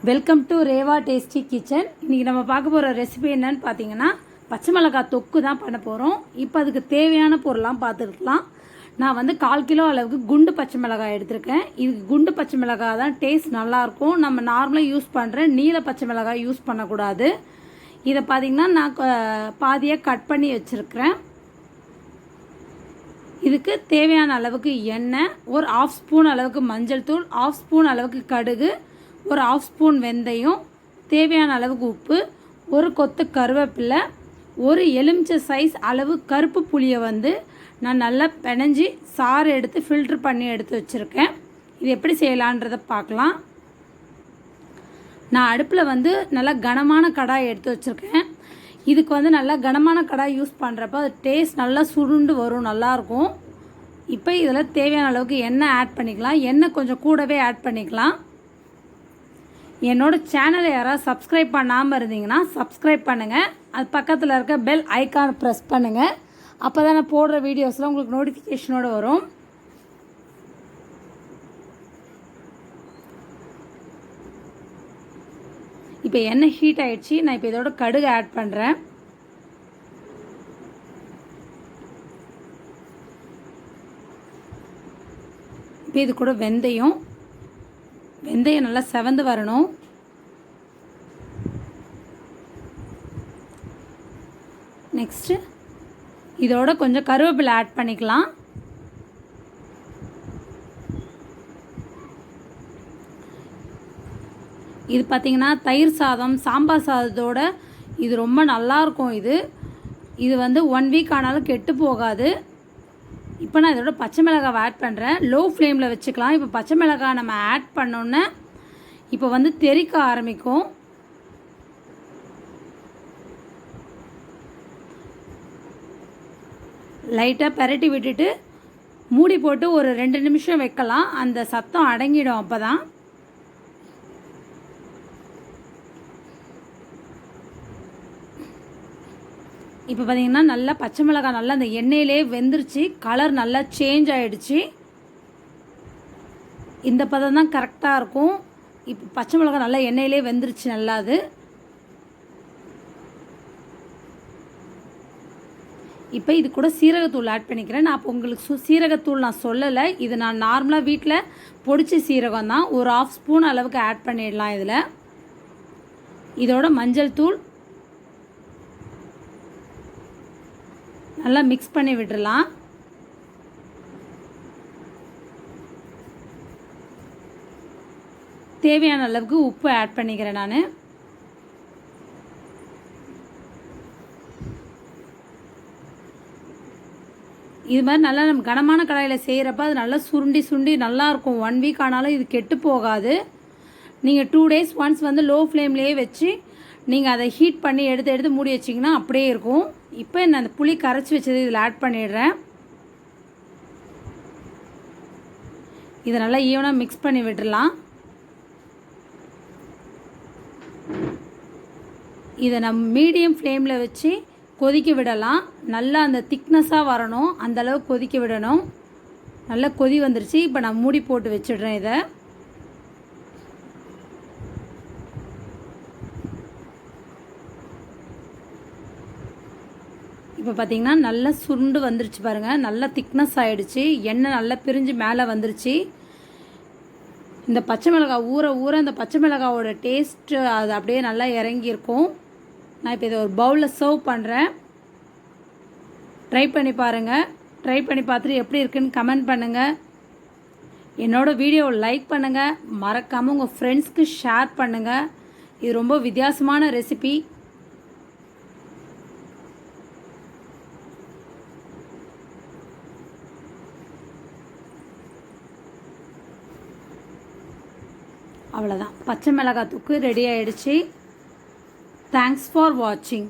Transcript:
Welcome to Reva tasty kitchen. இன்றைக்கி நம்ம பார்க்க போகிற ரெசிபி என்னன்னு பார்த்தீங்கன்னா பச்சை மிளகாய் தொக்கு தான் பண்ண போகிறோம். இப்போ அதுக்கு தேவையான பொருள்லாம் பார்த்துருக்கலாம். நான் வந்து 1/4 கிலோ அளவுக்கு குண்டு பச்சை மிளகாய் எடுத்திருக்கேன். இதுக்கு குண்டு பச்சை மிளகாய் தான் டேஸ்ட் நல்லாயிருக்கும். நம்ம நார்மலாக யூஸ் பண்ணுற நீல பச்சை மிளகாய் யூஸ் பண்ணக்கூடாது. இதை பார்த்திங்கன்னா நான் பாதியாக கட் பண்ணி வச்சுருக்கிறேன். இதுக்கு தேவையான அளவுக்கு எண்ணெய், ஒரு 1/2 ஸ்பூன் அளவுக்கு மஞ்சள் தூள், 1/2 ஸ்பூன் அளவுக்கு கடுகு, ஒரு 1/2 ஸ்பூன் வெந்தயம், தேவையான அளவுக்கு உப்பு, ஒரு கொத்து கருவேப்பிலை, ஒரு எலுமிச்சை சைஸ் அளவு கருப்பு புளியை வந்து நான் நல்லா பிணைஞ்சி சாறு எடுத்து ஃபில்ட்ரு பண்ணி எடுத்து வச்சுருக்கேன். இது எப்படி செய்யலான்றதை பார்க்கலாம். நான் அடுப்பில் வந்து நல்லா கனமான கடாய் எடுத்து வச்சுருக்கேன். இதுக்கு வந்து நல்லா கனமான கடாய் யூஸ் பண்ணுறப்ப அது டேஸ்ட் நல்லா சுருண்டு வரும், நல்லாயிருக்கும். இப்போ இதில் தேவையான அளவுக்கு எண்ணெய் ஆட் பண்ணிக்கலாம். எண்ணெய் கொஞ்சம் கூடவே ஆட் பண்ணிக்கலாம். என்னோடய சேனலை யாராவது சப்ஸ்கிரைப் பண்ணாமல் இருந்தீங்கன்னா சப்ஸ்கிரைப் பண்ணுங்கள். அது பக்கத்தில் இருக்க பெல் ஐக்கான் ப்ரெஸ் பண்ணுங்கள். அப்போ தான் நான் போடுற வீடியோஸ்லாம் உங்களுக்கு நோட்டிஃபிகேஷனோடு வரும். இப்போ எண்ணெய் ஹீட் ஆகிடுச்சு. நான் இப்போ இதோட கடுகு ஆட் பண்ணுறேன். இப்போ இது கூட வெந்தயம் நல்லா செவந்து வரணும். நெக்ஸ்ட்டு இதோட கொஞ்சம் கருவேப்பிலை ஆட் பண்ணிக்கலாம். இது பார்த்திங்கன்னா தயிர் சாதம், சாம்பார் சாதத்தோட இது ரொம்ப நல்லாயிருக்கும். இது வந்து 1 வீக் ஆனாலும் கெட்டு போகாது. இப்போ நான் இதோட பச்சை மிளகாய் ஆட் பண்ணுறேன். லோ ஃப்ளேமில் வச்சுக்கலாம். இப்போ பச்சை மிளகாய் நம்ம ஆட் பண்ணோன்னே இப்போ வந்து தெறிக்க ஆரம்பிக்கும். லைட்டாக பெரட்டி விட்டுட்டு மூடி போட்டு ஒரு 2 நிமிஷம் வைக்கலாம். அந்த சத்தம் அடங்கிடும். அப்போ தான் இப்போ பார்த்திங்கன்னா நல்லா பச்சை மிளகாய் நல்லா அந்த எண்ணெயிலே வெந்துருச்சு. கலர் நல்லா சேஞ்ச் ஆகிடுச்சு. இந்த பதம் தான் கரெக்டாக இருக்கும். இப்போ பச்சை மிளகாய் நல்லா எண்ணெயிலே வெந்துருச்சு. நல்லா அது இப்போ இது கூட சீரகத்தூள் ஆட் பண்ணிக்கிறேன். நான் இப்போ உங்களுக்கு சீரகத்தூள் நான் சொல்லலை. இது நான் நார்மலாக வீட்டில் பொடிச்ச சீரகம் தான். ஒரு 1/2 ஸ்பூன் அளவுக்கு ஆட் பண்ணிடலாம். இதோட மஞ்சள் தூள் நல்லா மிக்ஸ் பண்ணி விட்டுடலாம். தேவையான அளவுக்கு உப்பு ஆட் பண்ணிக்கிறேன் நான். இது மாதிரி நல்லா நம்ம கனமான கடாயில் செய்கிறப்ப அது நல்லா சுருண்டி நல்லாயிருக்கும். 1 வீக் ஆனாலும் இது கெட்டு போகாது. நீங்கள் 2 days ஒன்ஸ் வந்து லோ ஃப்ளேம்லேயே வச்சு நீங்கள் அதை ஹீட் பண்ணி எடுத்து மூடி வச்சிங்கன்னா அப்படியே இருக்கும். இப்போ நான் அந்த புளி கரைச்சி வச்சது இதில் ஆட் பண்ணிடுறேன். இதை நல்லா ஈவனாக மிக்ஸ் பண்ணி விட்டுடலாம். இதை நம்ம மீடியம் ஃப்ளேமில் வச்சு கொதிக்க விடலாம். நல்லா அந்த திக்னஸாக வரணும், அந்தளவுக்கு கொதிக்க விடணும். நல்லா கொதி வந்துருச்சு. இப்போ நான் மூடி போட்டு வச்சிடுறேன். இதை இப்போ பார்த்திங்கன்னா நல்லா சுருண்டு வந்துருச்சு பாருங்கள். நல்லா திக்னஸ் ஆகிடுச்சு. எண்ணெய் நல்லா பிரிஞ்சு மேலே வந்துருச்சு. இந்த பச்சை மிளகாய் ஊற இந்த பச்சை மிளகாவோட டேஸ்ட்டு அது அப்படியே நல்லா இறங்கியிருக்கும். நான் இப்போ இதை ஒரு பவுலில் சர்வ் பண்ணுறேன். ட்ரை பண்ணி பாருங்கள். ட்ரை பண்ணி பார்த்துட்டு எப்படி இருக்குன்னு கமெண்ட் பண்ணுங்கள். என்னோடய வீடியோவை லைக் பண்ணுங்கள். மறக்காமல் உங்கள் ஃப்ரெண்ட்ஸ்க்கு ஷேர் பண்ணுங்கள். இது ரொம்ப வித்தியாசமான ரெசிபி. அவ்வளோதான், பச்சை மிளகாய் தொக்கு ரெடி ஆகிடுச்சு. தேங்க்ஸ் ஃபார் வாட்சிங்.